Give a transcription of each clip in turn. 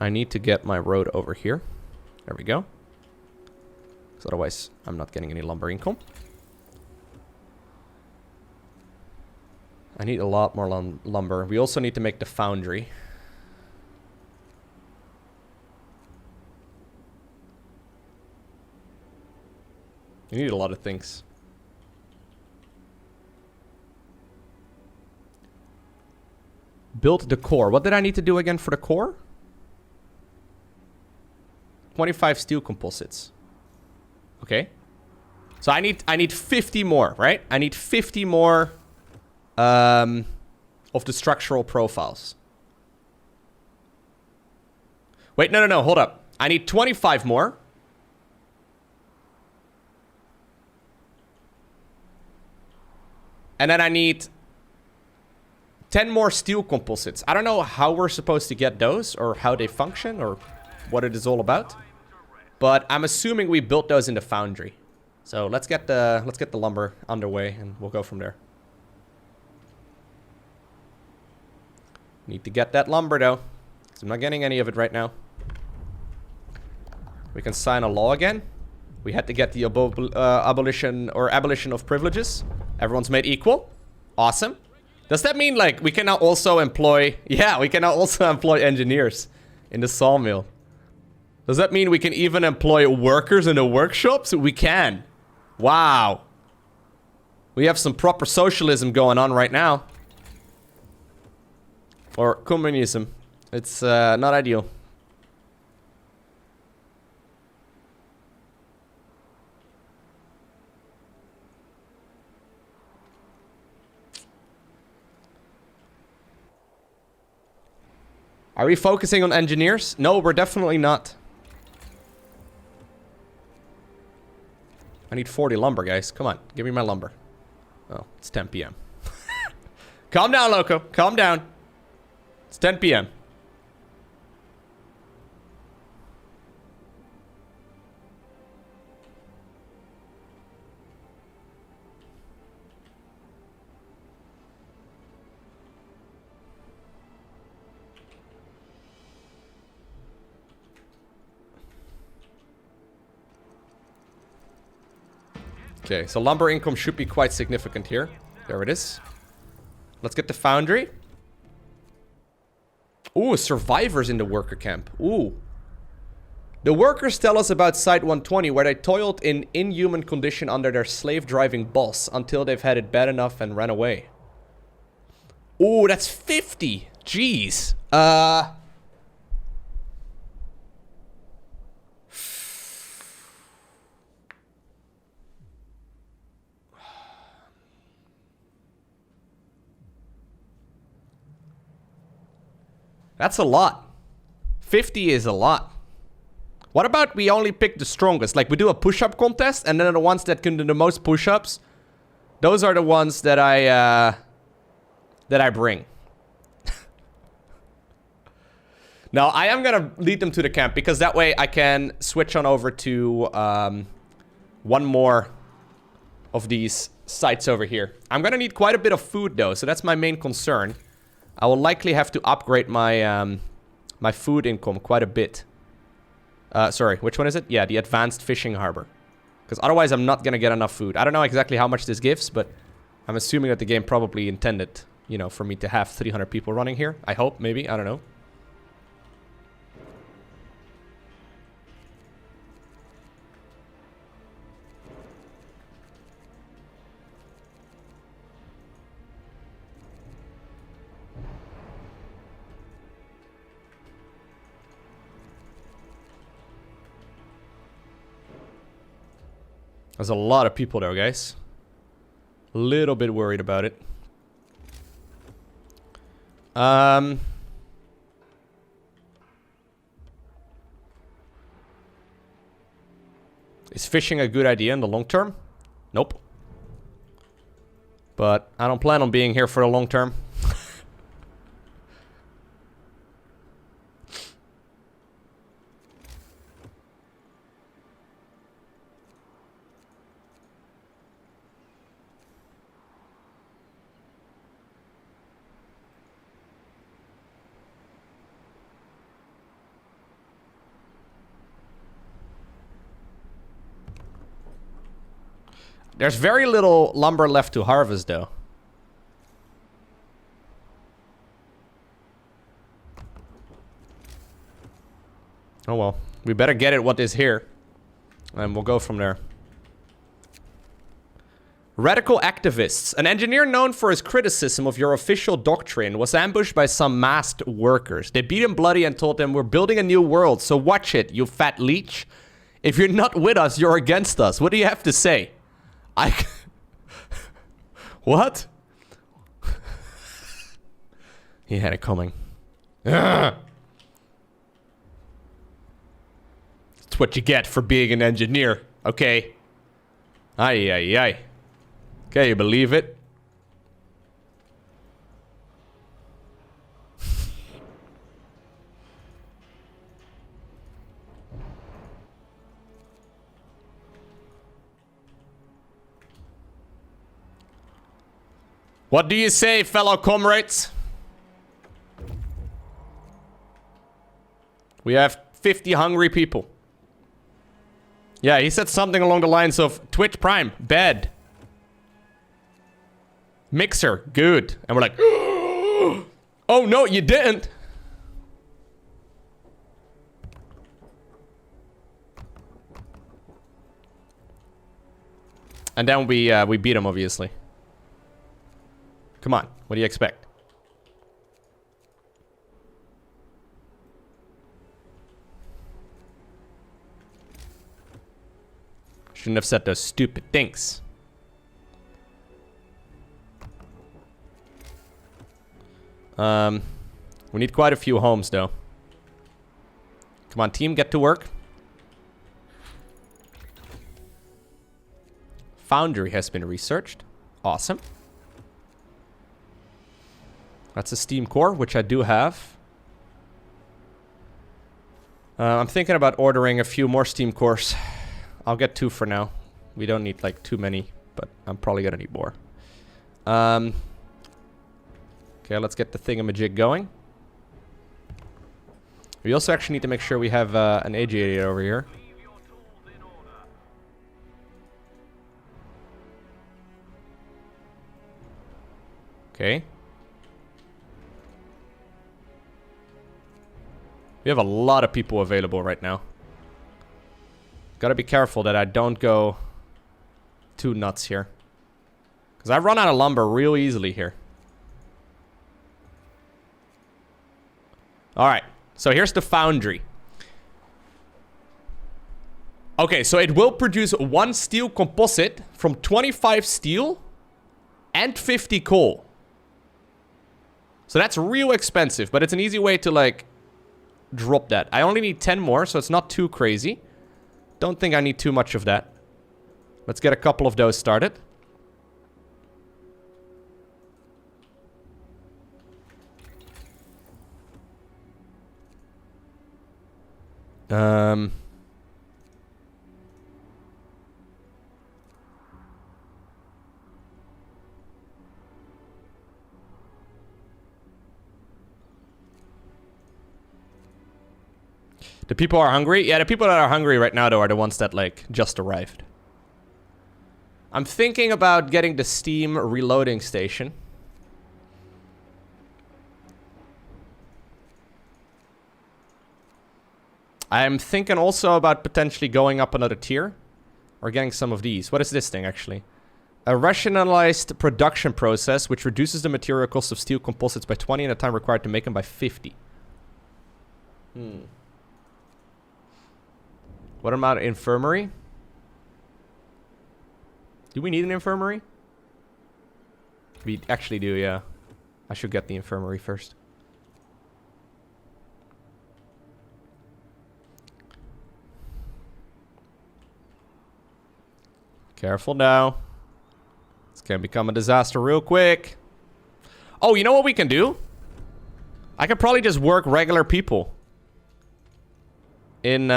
I need to get my road over here. There we go. Because otherwise, I'm not getting any lumber income. I need a lot more lumber. We also need to make the foundry. You need a lot of things. Build the core. What did I need to do again for the core? 25 steel composites. Okay. So I need 50 more, right? I need 50 more of the structural profiles. Wait, no, hold up. I need 25 more. And then I need 10 more steel composites. I don't know how we're supposed to get those or how they function or what it is all about. But I'm assuming we built those in the foundry. So let's get the lumber underway and we'll go from there. Need to get that lumber though, because I'm not getting any of it right now. We can sign a law again. We had to get the abolition of privileges. Everyone's made equal. Awesome. Does that mean like we can now also employ... Yeah, we can now also employ engineers in the sawmill. Does that mean we can even employ workers in the workshops? We can. Wow. We have some proper socialism going on right now. Or communism. It's not ideal. Are we focusing on engineers? No, we're definitely not. I need 40 lumber, guys. Come on, give me my lumber. Oh, it's 10 p.m. Calm down, Lowko. Calm down. It's 10 p.m. Okay, so lumber income should be quite significant here. There it is. Let's get the foundry. Ooh, survivors in the worker camp. Ooh. The workers tell us about Site 120, where they toiled in inhuman condition under their slave-driving boss until they've had it bad enough and ran away. Ooh, that's 50. Jeez. That's a lot. 50 is a lot. What about we only pick the strongest? Like we do a push-up contest and then the ones that can do the most push-ups, those are the ones that I bring. Now, I am gonna lead them to the camp because that way I can switch on over to one more of these sites over here. I'm gonna need quite a bit of food though, so that's my main concern. I will likely have to upgrade my my food income quite a bit. Sorry, which one is it? Yeah, the advanced fishing harbor. Because otherwise I'm not gonna get enough food. I don't know exactly how much this gives, but I'm assuming that the game probably intended, you know, for me to have 300 people running here. I hope, maybe, I don't know. There's a lot of people there, guys. A little bit worried about it. Is fishing a good idea in the long term? Nope. But I don't plan on being here for the long term. There's very little lumber left to harvest, though. Oh well. We better get it what is here. And we'll go from there. Radical activists. An engineer known for his criticism of your official doctrine was ambushed by some masked workers. They beat him bloody and told him, "We're building a new world, so watch it, you fat leech. If you're not with us, you're against us." What do you have to say? What? He had it coming. Ugh. That's what you get for being an engineer, okay? Ay, ay, ay. Can you believe it? What do you say, fellow comrades? We have 50 hungry people. Yeah, he said something along the lines of Twitch Prime, bad. Mixer, good. And we're like, oh no, you didn't. And then we beat him, obviously. Come on, what do you expect? Shouldn't have said those stupid things. We need quite a few homes, though. Come on, team, get to work. Foundry has been researched. Awesome. That's a steam core, which I do have. I'm thinking about ordering a few more steam cores. I'll get 2 for now. We don't need, like, too many, but I'm probably gonna need more. Okay, let's get the thingamajig going. We also actually need to make sure we have an aviator over here. Okay. We have a lot of people available right now. Gotta be careful that I don't go too nuts here. Because I run out of lumber real easily here. Alright, so here's the foundry. Okay, so it will produce 1 steel composite from 25 steel and 50 coal. So that's real expensive, but it's an easy way to, like, drop that. I only need 10 more, so it's not too crazy. Don't think I need too much of that. Let's get a couple of those started. The people are hungry? Yeah, the people that are hungry right now, though, are the ones that, like, just arrived. I'm thinking about getting the steam reloading station. I'm thinking also about potentially going up another tier. Or getting some of these. What is this thing, actually? A rationalized production process which reduces the material cost of steel composites by 20 and the time required to make them by 50. What about infirmary? Do we need an infirmary? We actually do, yeah. I should get the infirmary first. Careful now. This can become a disaster real quick. Oh, you know what we can do? I could probably just work regular people. In,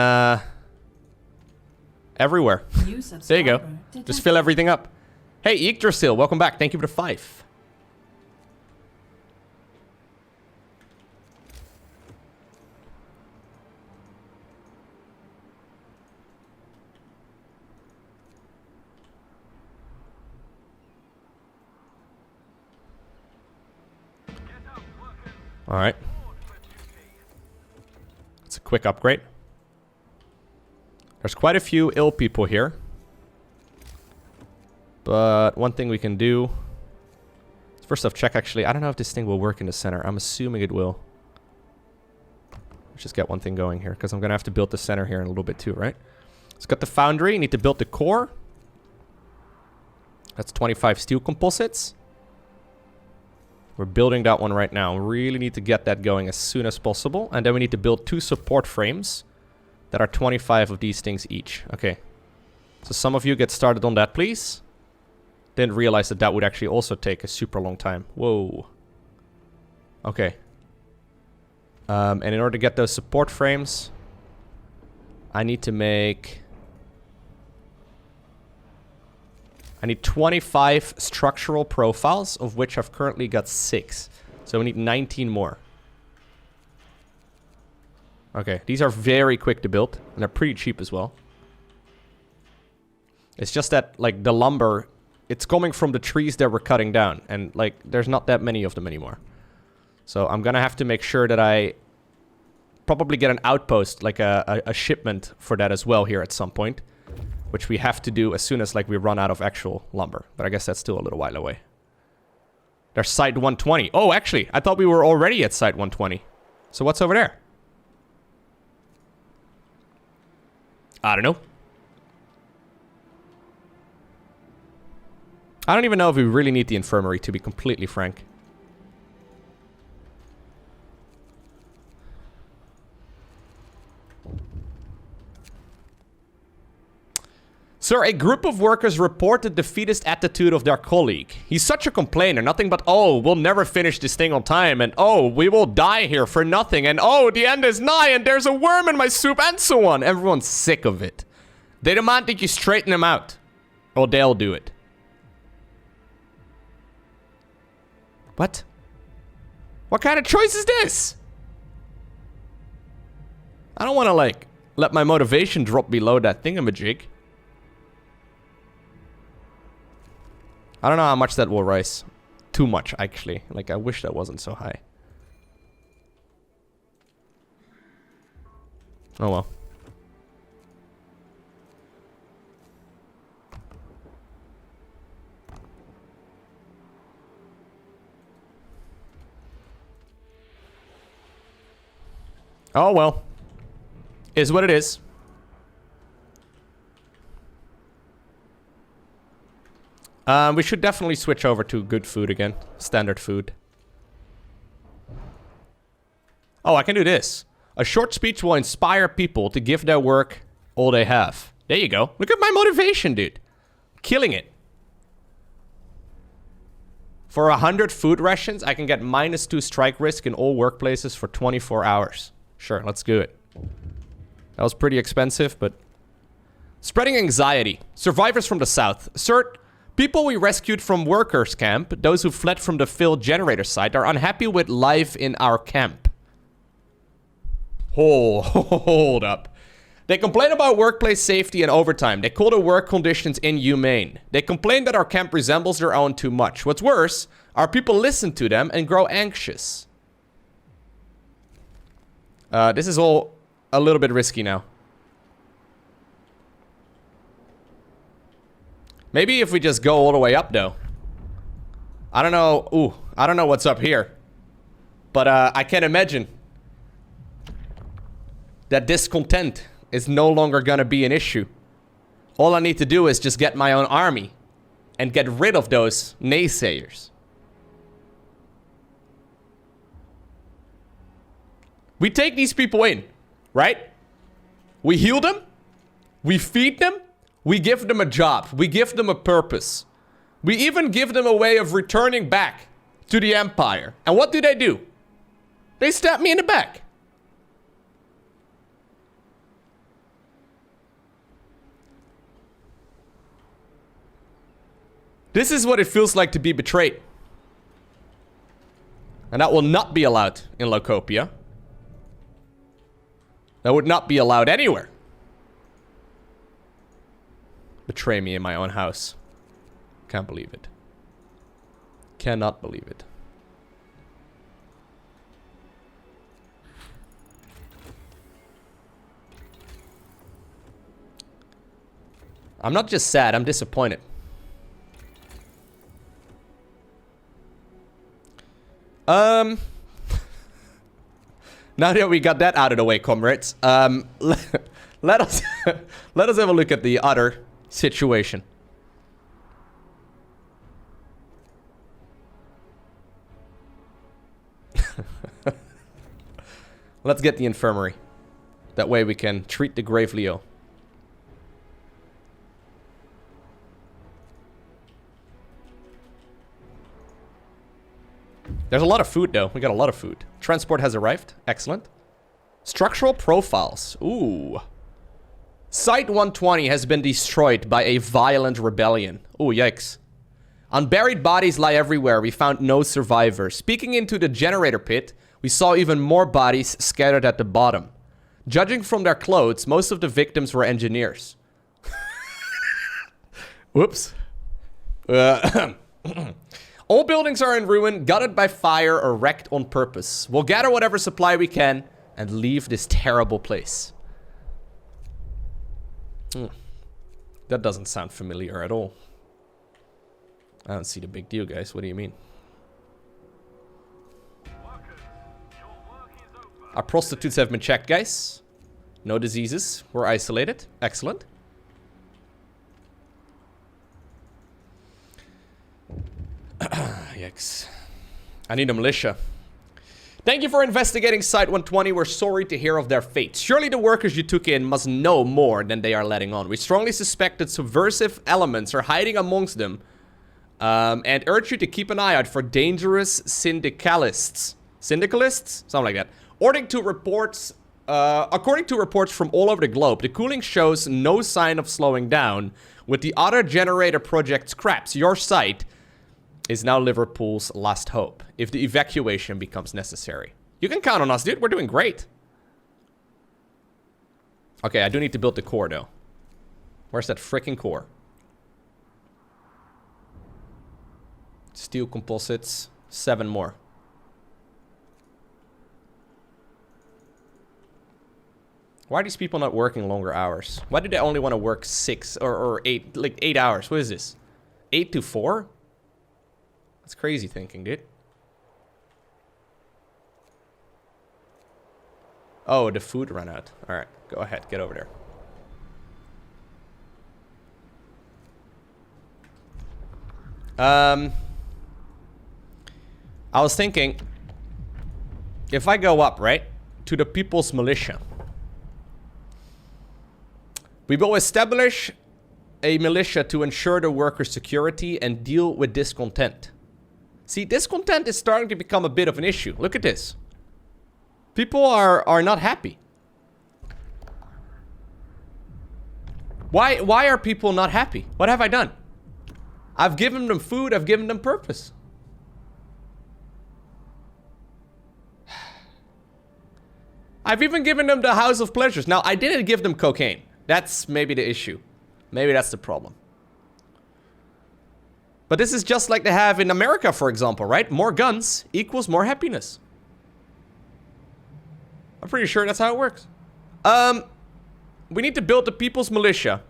everywhere. There you go. Just fill everything up. Hey, Yggdrasil, welcome back. Thank you for the 5. Alright. It's a quick upgrade. There's quite a few ill people here. But one thing we can do... First off, check actually. I don't know if this thing will work in the center. I'm assuming it will. Let's just get one thing going here, because I'm going to have to build the center here in a little bit too, right? Let's got the foundry. Need to build the core. That's 25 steel composites. We're building that one right now. We really need to get that going as soon as possible. And then we need to build 2 support frames that are 25 of these things each. Okay. So some of you get started on that, please. Didn't realize that that would actually also take a super long time. Whoa. Okay. And in order to get those support frames, I need to make... I need 25 structural profiles, of which I've currently got 6. So we need 19 more. Okay, these are very quick to build, and they're pretty cheap as well. It's just that, like, the lumber, it's coming from the trees that we're cutting down, and, like, there's not that many of them anymore. So I'm gonna have to make sure that I probably get an outpost, like a shipment for that as well here at some point. Which we have to do as soon as, like, we run out of actual lumber. But I guess that's still a little while away. There's site 120. Oh, actually, I thought we were already at site 120. So what's over there? I don't know. I don't even know if we really need the infirmary, to be completely frank. Sir, a group of workers report the defeatist attitude of their colleague. He's such a complainer, nothing but, oh, we'll never finish this thing on time, and oh, we will die here for nothing, and oh, the end is nigh, and there's a worm in my soup, and so on. Everyone's sick of it. They demand that you straighten them out, or they'll do it. What? What kind of choice is this? I don't want to, like, let my motivation drop below that thingamajig. I don't know how much that will rise. Too much, actually. Like, I wish that wasn't so high. Oh well. Oh well. Is what it is. We should definitely switch over to good food again. Standard food. Oh, I can do this. A short speech will inspire people to give their work all they have. There you go. Look at my motivation, dude. Killing it. For 100 food rations, I can get -2 strike risk in all workplaces for 24 hours. Sure, let's do it. That was pretty expensive, but... Spreading anxiety. Survivors from the south. Sir... People we rescued from workers' camp, those who fled from the failed generator site, are unhappy with life in our camp. Hold up. They complain about workplace safety and overtime. They call the work conditions inhumane. They complain that our camp resembles their own too much. What's worse, our people listen to them and grow anxious. This is all a little bit risky now. Maybe if we just go all the way up, though. I don't know. Ooh, I don't know what's up here. But I can imagine that discontent is no longer gonna be an issue. All I need to do is just get my own army and get rid of those naysayers. We take these people in, right? We heal them. We feed them. We give them a job. We give them a purpose. We even give them a way of returning back to the Empire. And what do? They stab me in the back. This is what it feels like to be betrayed. And that will not be allowed in Lowkopia. That would not be allowed anywhere. Betray me in my own house. Can't believe it. Cannot believe it. I'm not just sad, I'm disappointed. Now that we got that out of the way, comrades, let us let us have a look at the other situation. Let's get the infirmary. That way we can treat the gravely ill. There's a lot of food, though. We got a lot of food. Transport has arrived. Excellent. Structural profiles. Ooh. Site 120 has been destroyed by a violent rebellion. Ooh, yikes. Unburied bodies lie everywhere. We found no survivors. Peeking into the generator pit, we saw even more bodies scattered at the bottom. Judging from their clothes, most of the victims were engineers. Whoops. All buildings are in ruin, gutted by fire, or wrecked on purpose. We'll gather whatever supply we can and leave this terrible place. That doesn't sound familiar at all. I don't see the big deal, guys. What do you mean? Our prostitutes have been checked, guys. No diseases. We're isolated. Excellent. Yikes. I need a militia. Thank you for investigating Site 120. We're sorry to hear of their fate. Surely the workers you took in must know more than they are letting on. We strongly suspect that subversive elements are hiding amongst them, and urge you to keep an eye out for dangerous syndicalists. Syndicalists? Something like that. According to reports from all over the globe, the cooling shows no sign of slowing down. With the other generator project scraps, your site is now Liverpool's last hope, if the evacuation becomes necessary. You can count on us, dude. We're doing great. Okay, I do need to build the core, though. Where's that freaking core? Steel composites. 7 more. Why are these people not working longer hours? Why do they only want to work 6 or 8, like 8 hours? What is this? 8 to 4? That's crazy thinking, dude. Oh, the food ran out. Alright, go ahead. Get over there. I was thinking, if I go up, right, to the People's Militia, we will establish a militia to ensure the workers' security and deal with discontent. See, discontent is starting to become a bit of an issue. Look at this. People are not happy. Why are people not happy? What have I done? I've given them food, I've given them purpose. I've even given them the House of Pleasures. Now, I didn't give them cocaine. That's maybe the issue. Maybe that's the problem. But this is just like they have in America, for example, right? More guns equals more happiness. I'm pretty sure that's how it works. We need to build the People's Militia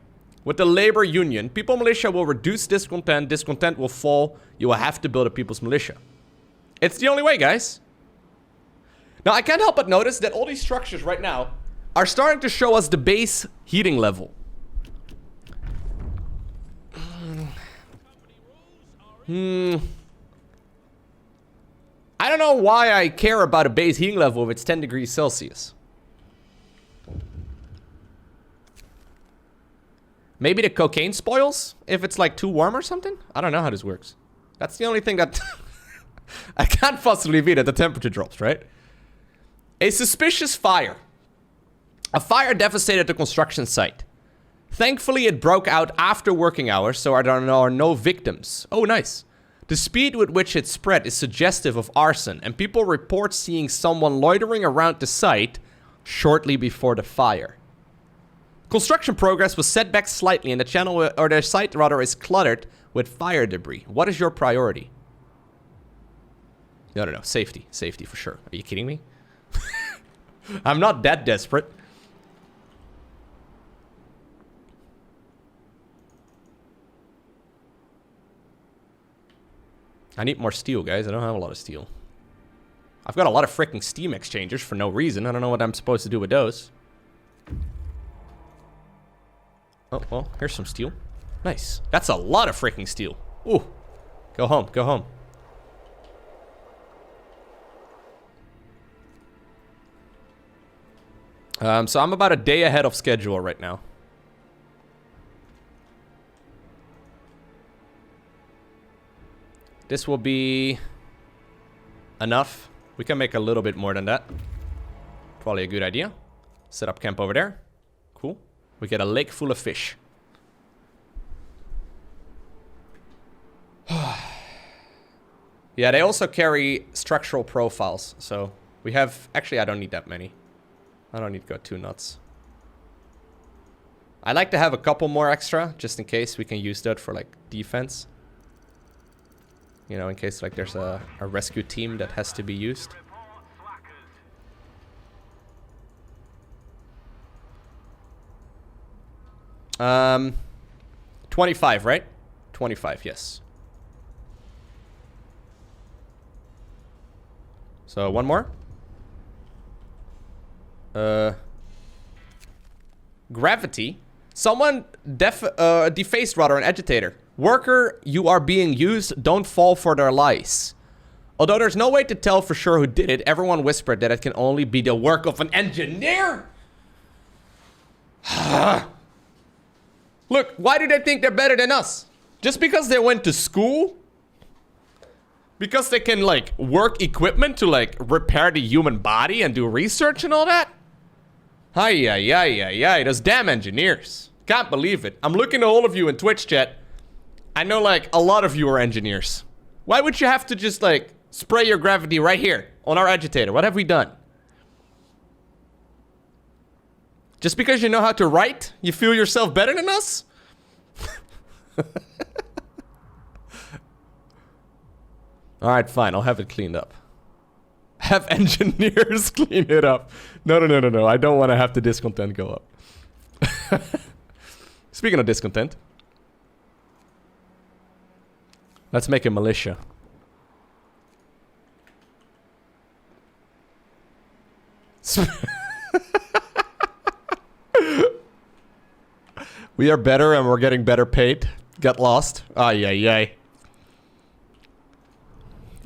with the labor union. People Militia will reduce discontent. Discontent will fall. You will have to build a People's Militia. It's the only way, guys. Now, I can't help but notice that all these structures right now are starting to show us the base heating level. I don't know why I care about a base heating level if it's 10 degrees Celsius. Maybe the cocaine spoils if it's like too warm or something? I don't know how this works. That's the only thing that I can't possibly be that the temperature drops, right? A suspicious fire. A fire devastated the construction site. Thankfully, it broke out after working hours, so there are no victims. Oh, nice. The speed with which it spread is suggestive of arson, and people report seeing someone loitering around the site shortly before the fire. Construction progress was set back slightly, and the channel, or the site rather, is cluttered with fire debris. What is your priority? No. Safety. Safety for sure. Are you kidding me? I'm not that desperate. I need more steel, guys. I don't have a lot of steel. I've got a lot of freaking steam exchangers for no reason. I don't know what I'm supposed to do with those. Oh, well, here's some steel. Nice. That's a lot of freaking steel. Ooh. Go home, go home. So I'm about a day ahead of schedule right now. This will be enough. We can make a little bit more than that. Probably a good idea. Set up camp over there. Cool. We get a lake full of fish. Yeah, they also carry structural profiles. So we have... Actually, I don't need that many. I don't need to go too nuts. I like to have a couple more extra, just in case we can use that for, like, defense. You know, in case, like, there's a rescue team that has to be used. Um, 25, right? 25, yes. So, one more. Gravity. Someone defaced, rather, an agitator. Worker, you are being used. Don't fall for their lies. Although there's no way to tell for sure who did it, everyone whispered that it can only be the work of an engineer. Look, why do they think they're better than us? Just because they went to school? Because they can, like, work equipment to, like, repair the human body and do research and all that? Ay, those damn engineers. Can't believe it. I'm looking at all of you in Twitch chat. I know, like, a lot of you are engineers. Why would you have to just, like, spray your gravity right here on our agitator? What have we done? Just because you know how to write, you feel yourself better than us? Alright, fine. I'll have it cleaned up. Have engineers clean it up. No. I don't want to have the discontent go up. Speaking of discontent. Let's make a militia. We are better and we're getting better paid. Get lost. Ay.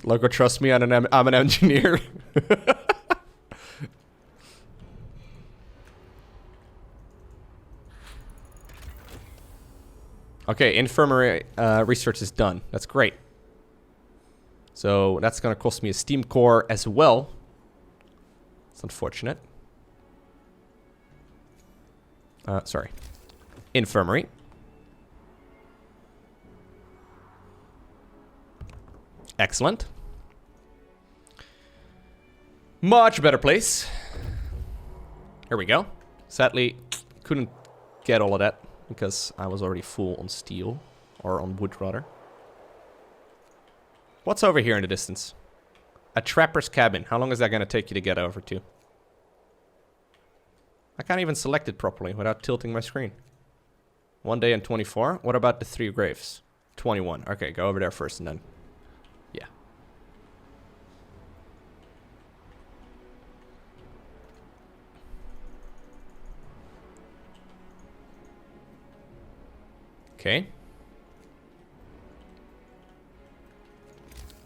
Lowko, trust me, I'm an engineer. Okay, infirmary research is done. That's great. So that's gonna cost me a steam core as well. It's unfortunate. Sorry. Infirmary. Excellent. Much better place. Here we go. Sadly, couldn't get all of that because I was already full on steel. Or on wood, rather. What's over here in the distance? A trapper's cabin. How long is that going to take you to get over to? I can't even select it properly without tilting my screen. 1 day and 24. What about the 3 graves? 21. Okay, go over there first and then... Yeah. Okay.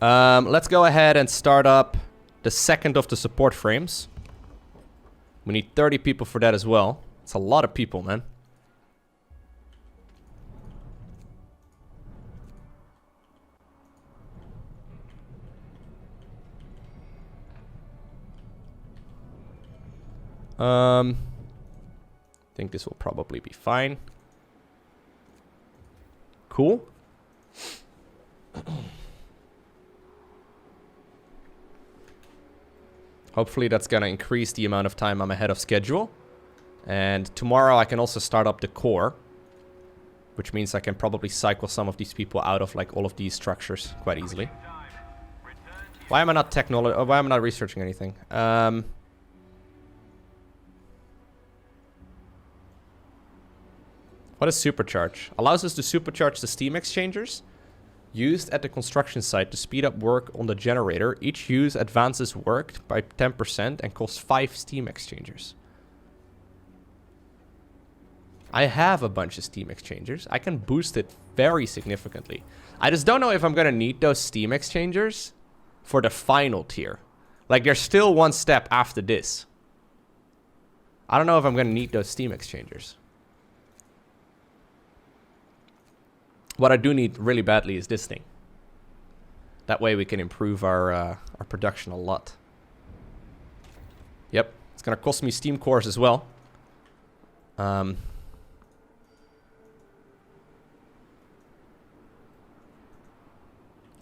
Let's go ahead and start up the second of the support frames. We need 30 people for that as well. It's a lot of people, man. I think this will probably be fine. Cool. Hopefully that's gonna increase the amount of time I'm ahead of schedule. And tomorrow I can also start up the core. Which means I can probably cycle some of these people out of like all of these structures quite easily. Why am I not why am I not researching anything? What is supercharge? Allows us to supercharge the steam exchangers. used at the construction site to speed up work on the generator. Each use advances work by 10% and costs 5 steam exchangers. I have a bunch of steam exchangers. I can boost it very significantly. I just don't know if I'm gonna need those steam exchangers for the final tier. Like, there's still one step after this. I don't know if I'm gonna need those steam exchangers. What I do need really badly is this thing. That way we can improve our production a lot. Yep, it's gonna cost me steam cores as well.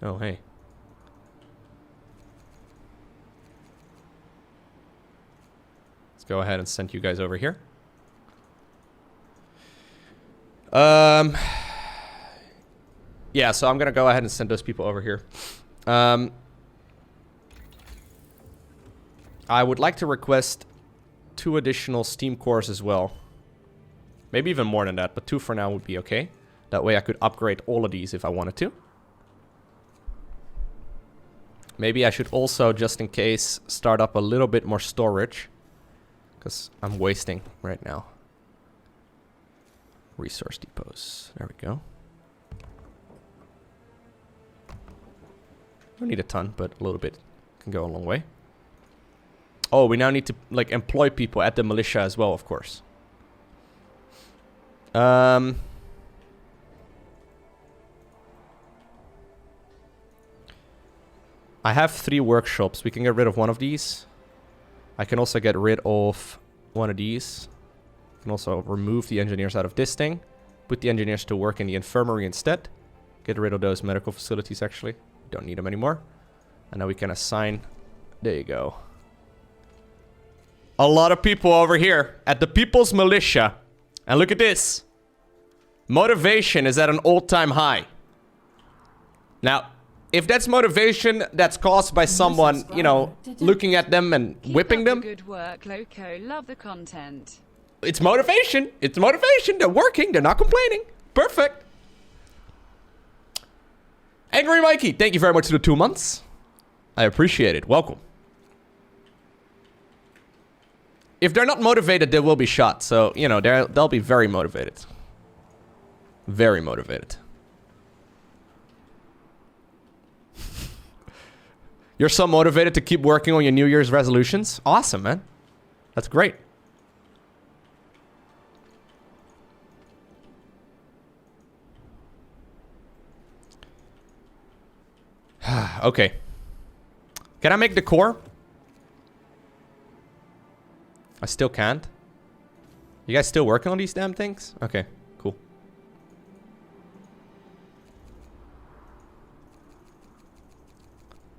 Oh, hey. Let's go ahead and send you guys over here. Yeah, so I'm gonna go ahead and send those people over here. I would like to request 2 additional steam cores as well. Maybe even more than that, but 2 for now would be okay. That way I could upgrade all of these if I wanted to. Maybe I should also, just in case, start up a little bit more storage. Because I'm wasting right now. Resource depots. There we go. Don't need a ton, but a little bit can go a long way. Oh, we now need to, like, employ people at the militia as well, of course. I have 3 workshops. We can get rid of one of these. I can also get rid of one of these. I can also remove the engineers out of this thing. Put the engineers to work in the infirmary instead. Get rid of those medical facilities, actually. Don't need them anymore. And now we can assign... There you go. A lot of people over here at the People's Militia. And look at this. Motivation is at an all-time high. Now, if that's motivation that's caused by someone, you know, looking at them and whipping them. Good work, Lowko. Love the content. It's motivation. It's motivation. They're working. They're not complaining. Perfect. Angry Mikey, thank you very much for the 2 months. I appreciate it. Welcome. If they're not motivated, they will be shot. So, you know, they'll be very motivated. Very motivated. You're so motivated to keep working on your New Year's resolutions? Awesome, man. That's great. Okay. Can I make the core? I still can't. You guys still working on these damn things? Okay, cool.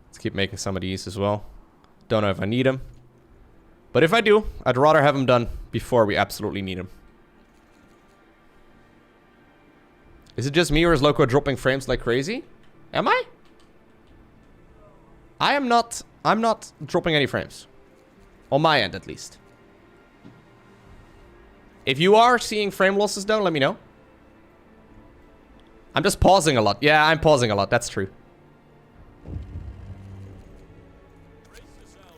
Let's keep making some of these as well. Don't know if I need them. But if I do, I'd rather have them done before we absolutely need them. Is it just me or is Lowko dropping frames like crazy? Am I? I'm not dropping any frames. On my end, at least. If you are seeing frame losses, though, let me know. I'm just pausing a lot. Yeah, I'm pausing a lot. That's true.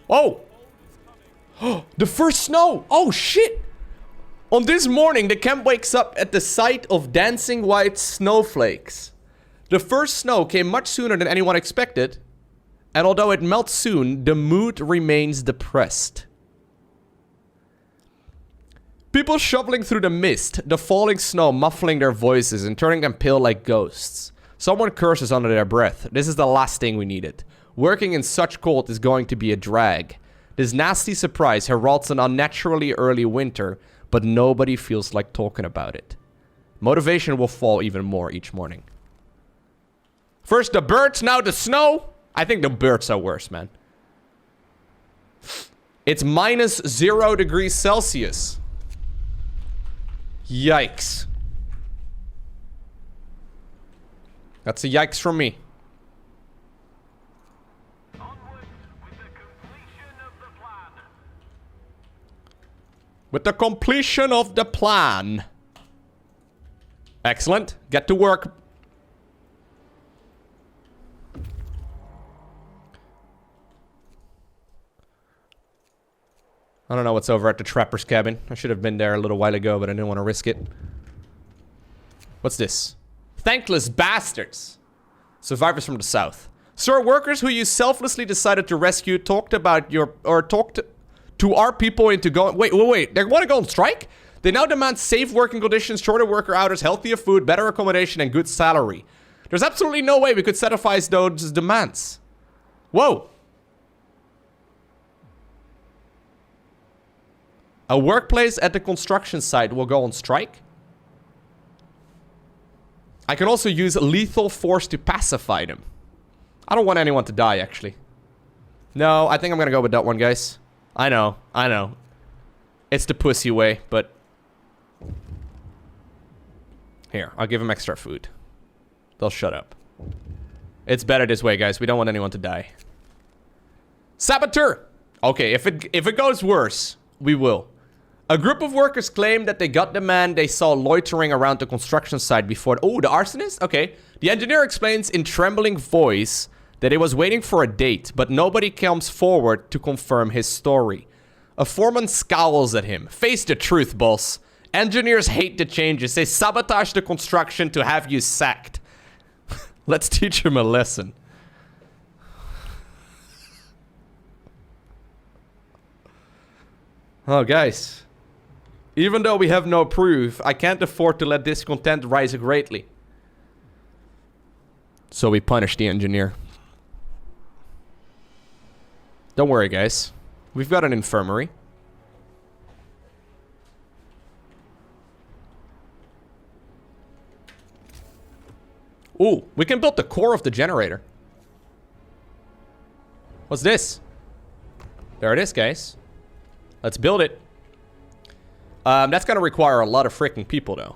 Oh! The first snow! Oh, shit! On this morning, the camp wakes up at the sight of dancing white snowflakes. The first snow came much sooner than anyone expected. And although it melts soon, the mood remains depressed. People shoveling through the mist, the falling snow muffling their voices and turning them pale like ghosts. Someone curses under their breath. This is the last thing we needed. Working in such cold is going to be a drag. This nasty surprise heralds an unnaturally early winter, but nobody feels like talking about it. Motivation will fall even more each morning. First the birds, now the snow. I think the birds are worse, man. It's minus 0 degrees Celsius. Yikes. That's a yikes from me. With the completion of the plan. Excellent. Get to work. I don't know what's over at the trapper's cabin. I should have been there a little while ago, but I didn't want to risk it. What's this? Thankless bastards. Survivors from the south. Sir, workers who you selflessly decided to rescue talked to our people into going... Wait. They want to go on strike? They now demand safe working conditions, shorter worker hours, healthier food, better accommodation, and good salary. There's absolutely no way we could satisfy those demands. Whoa. A workplace at the construction site will go on strike. I can also use lethal force to pacify them. I don't want anyone to die, actually. No, I think I'm gonna go with that one, guys. I know. It's the pussy way, but... Here, I'll give them extra food. They'll shut up. It's better this way, guys. We don't want anyone to die. Saboteur! Okay, if it goes worse, we will. A group of workers claim that they got the man they saw loitering around the construction site before... Oh, the arsonist? Okay. The engineer explains in trembling voice that he was waiting for a date, but nobody comes forward to confirm his story. A foreman scowls at him. Face the truth, boss. Engineers hate the changes. They sabotage the construction to have you sacked. Let's teach him a lesson. Oh, guys. Even though we have no proof, I can't afford to let discontent rise greatly. So we punish the engineer. Don't worry, guys. We've got an infirmary. Ooh, we can build the core of the generator. What's this? There it is, guys. Let's build it. That's gonna require a lot of freaking people, though.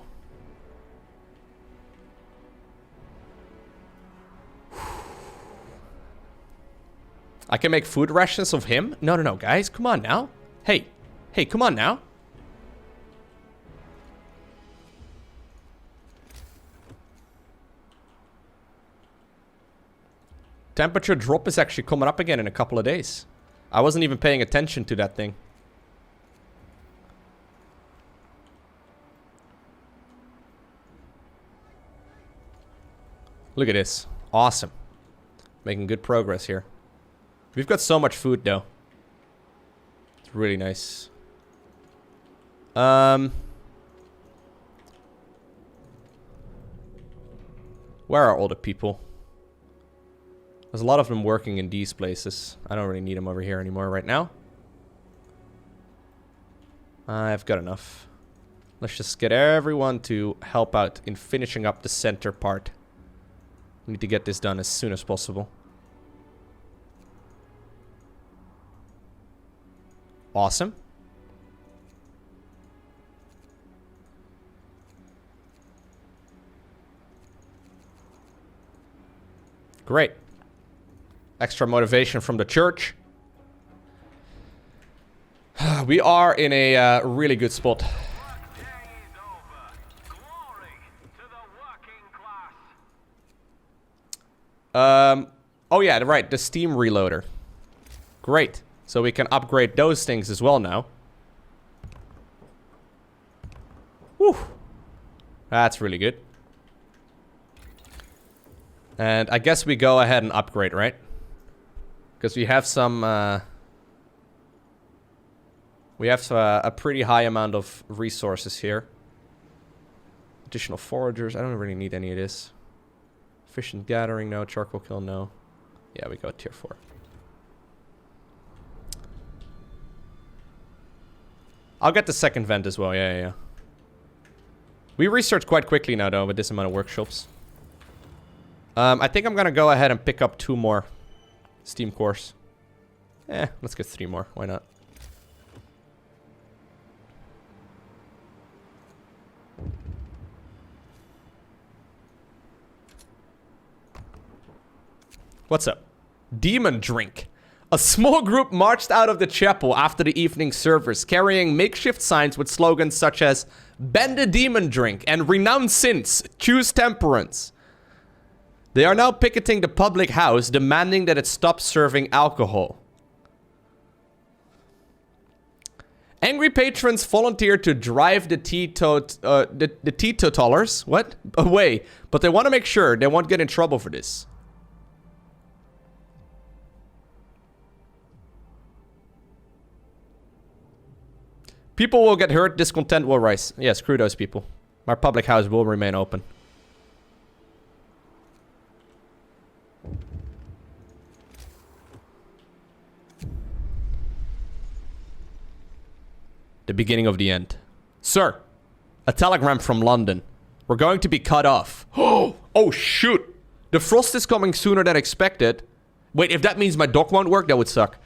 I can make food rations of him? No, guys. Come on now. Hey, come on now. Temperature drop is actually coming up again in a couple of days. I wasn't even paying attention to that thing. Look at this. Awesome. Making good progress here. We've got so much food, though. It's really nice. Where are all the people? There's a lot of them working in these places. I don't really need them over here anymore right now. I've got enough. Let's just get everyone to help out in finishing up the center part. We need to get this done as soon as possible. Awesome. Great. Extra motivation from the church. We are in a really good spot. Oh yeah, right, the steam reloader. Great. So we can upgrade those things as well now. Whew. That's really good. And I guess we go ahead and upgrade, right? Because we have some... we have a pretty high amount of resources here. Additional foragers. I don't really need any of this. Efficient gathering, no. Charcoal kill, no. Yeah, we go tier 4. I'll get the second vent as well, yeah. We research quite quickly now, though, with this amount of workshops. I think I'm gonna go ahead and pick up 2 more steam cores. Let's get 3 more. Why not? What's up? Demon drink. A small group marched out of the chapel after the evening service, carrying makeshift signs with slogans such as "Ban the demon drink" and "Renounce sins, choose temperance." They are now picketing the public house, demanding that it stop serving alcohol. Angry patrons volunteer to drive the teetotalers, what? Away. But they want to make sure they won't get in trouble for this. People will get hurt, discontent will rise. Yeah, screw those people. My public house will remain open. The beginning of the end. Sir, a telegram from London. We're going to be cut off. Oh, shoot. The frost is coming sooner than expected. Wait, if that means my dock won't work, that would suck.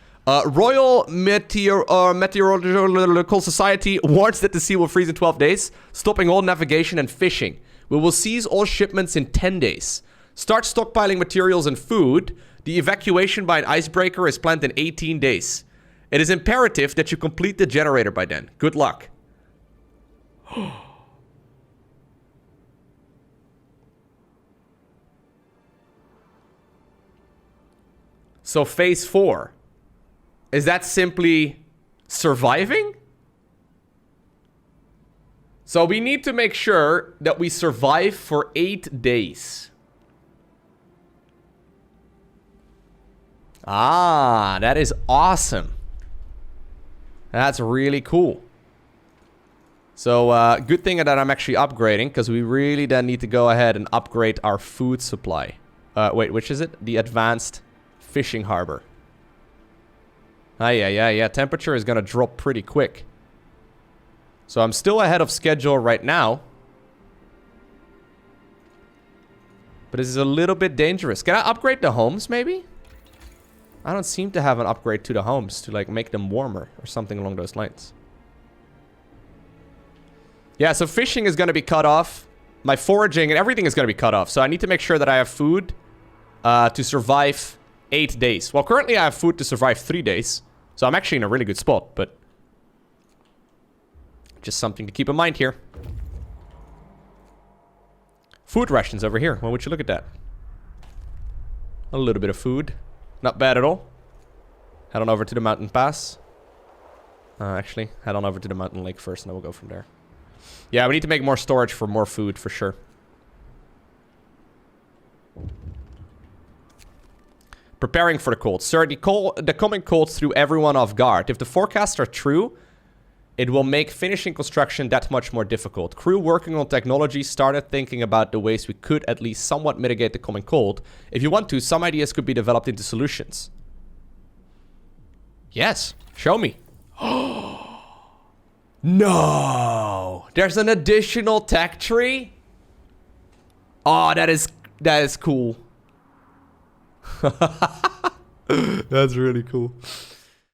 Royal Meteorological Society warns that the sea will freeze in 12 days, stopping all navigation and fishing. We will seize all shipments in 10 days. Start stockpiling materials and food. The evacuation by an icebreaker is planned in 18 days. It is imperative that you complete the generator by then. Good luck. So phase 4. Is that simply surviving? So we need to make sure that we survive for 8 days. Ah, that is awesome. That's really cool. So, good thing that I'm actually upgrading, because we really then need to go ahead and upgrade our food supply. Wait, which is it? The advanced fishing harbor. Yeah. Temperature is gonna drop pretty quick. So I'm still ahead of schedule right now. But this is a little bit dangerous. Can I upgrade the homes, maybe? I don't seem to have an upgrade to the homes to, like, make them warmer or something along those lines. Yeah, so fishing is gonna be cut off. My foraging and everything is gonna be cut off. So I need to make sure that I have food to survive 8 days. Well, currently I have food to survive 3 days. So I'm actually in a really good spot, but just something to keep in mind here. Food rations over here. Well, would you look at that? A little bit of food. Not bad at all. Head on over to the mountain pass. Actually, head on over to the mountain lake first, and then we'll go from there. Yeah, we need to make more storage for more food, for sure. Preparing for the cold. Sir, the coming cold threw everyone off guard. If the forecasts are true, it will make finishing construction that much more difficult. Crew working on technology started thinking about the ways we could at least somewhat mitigate the coming cold. If you want to, some ideas could be developed into solutions. Yes, show me. No! There's an additional tech tree? Oh, that is cool. That's really cool.